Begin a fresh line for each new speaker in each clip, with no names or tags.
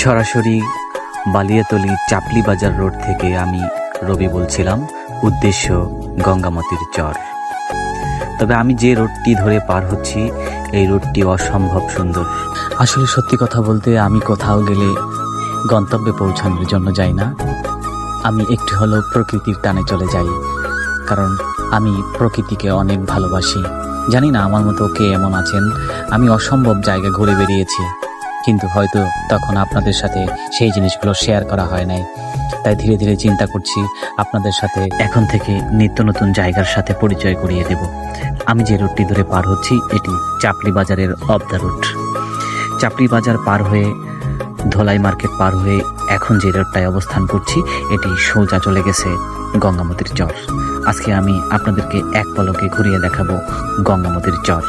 সরাসরি বালিয়াতলী চাপলি বাজার রোড থেকে আমি রবি বলছিলাম, উদ্দেশ্য গঙ্গামতির চর। তবে আমি যে রোডটি ধরে পার হচ্ছি এই রোডটি অসম্ভব সুন্দর। আসলে সত্যি কথা বলতে আমি কোথাও গেলে গন্তব্যে পৌঁছানোর জন্য যাই না, আমি একটু হলেও প্রকৃতির টানে চলে যাই, কারণ আমি প্রকৃতিকে অনেক ভালোবাসি। জানি না আমার মতো কে এমন আছেন। আমি অসম্ভব জায়গা ঘুরে বেরিয়েছি, কিন্তু হয়তো তখন আপনাদের সাথে সেই জিনিসগুলো শেয়ার করা হয় নাই। তাই ধীরে ধীরে চিন্তা করছি আপনাদের সাথে এখন থেকে নিত্য নতুন জায়গার সাথে পরিচয় করিয়ে দেব। আমি যে রুটটি ধরে পার হচ্ছি এটি চাপলি বাজারের অফ দ্য রুট। চাপলি বাজার পার হয়ে ধলাই মার্কেট পার হয়ে এখন যে রোডটায় অবস্থান করছি এটি সোজা চলে গেছে গঙ্গামতির চর। আজকে আমি আপনাদেরকে এক পলকে ঘুরিয়ে দেখাবো গঙ্গামতির চর।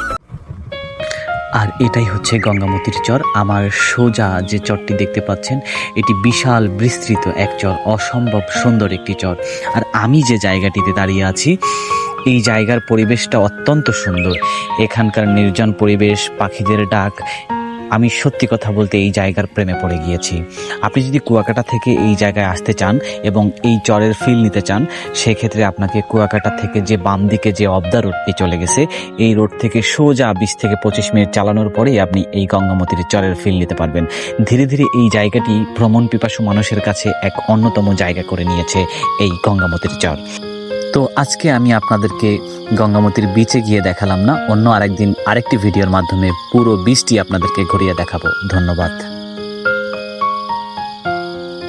আর এটাই হচ্ছে গঙ্গামতির চর। আমার সোজা যে চরটি দেখতে পাচ্ছেন এটি বিশাল বিস্তৃত এক চর, অসম্ভব সুন্দর একটি চর। আর আমি যে জায়গাটিতে দাঁড়িয়ে আছি এই জায়গার পরিবেশটা অত্যন্ত সুন্দর। এখানকার নির্জন পরিবেশ, পাখিদের ডাক, আমি সত্যি কথা বলতে এই জায়গার প্রেমে পড়ে গিয়েছি। আপনি যদি কুয়াকাটা থেকে এই জায়গায় আসতে চান এবং এই চরের ফিল নিতে চান, সেক্ষেত্রে আপনাকে কুয়াকাটা থেকে যে বাম দিকে যে অফ দ্য রোডটি চলে গেছে এই রোড থেকে সোজা 20 থেকে 25 মিনিট চালানোর পরেই আপনি এই গঙ্গামতির চরের ফিল নিতে পারবেন। ধীরে ধীরে এই জায়গাটি ভ্রমণ পিপাসু মানুষের কাছে এক অন্যতম জায়গা করে নিয়েছে এই গঙ্গামতির চর। তো আজকে আমি আপনাদেরকে গঙ্গামতির বিচে গিয়ে দেখালাম না, অন্য আরেকদিন আরেকটি ভিডিওর মাধ্যমে পুরো বিচটি আপনাদেরকে ঘুরিয়ে দেখাবো। ধন্যবাদ।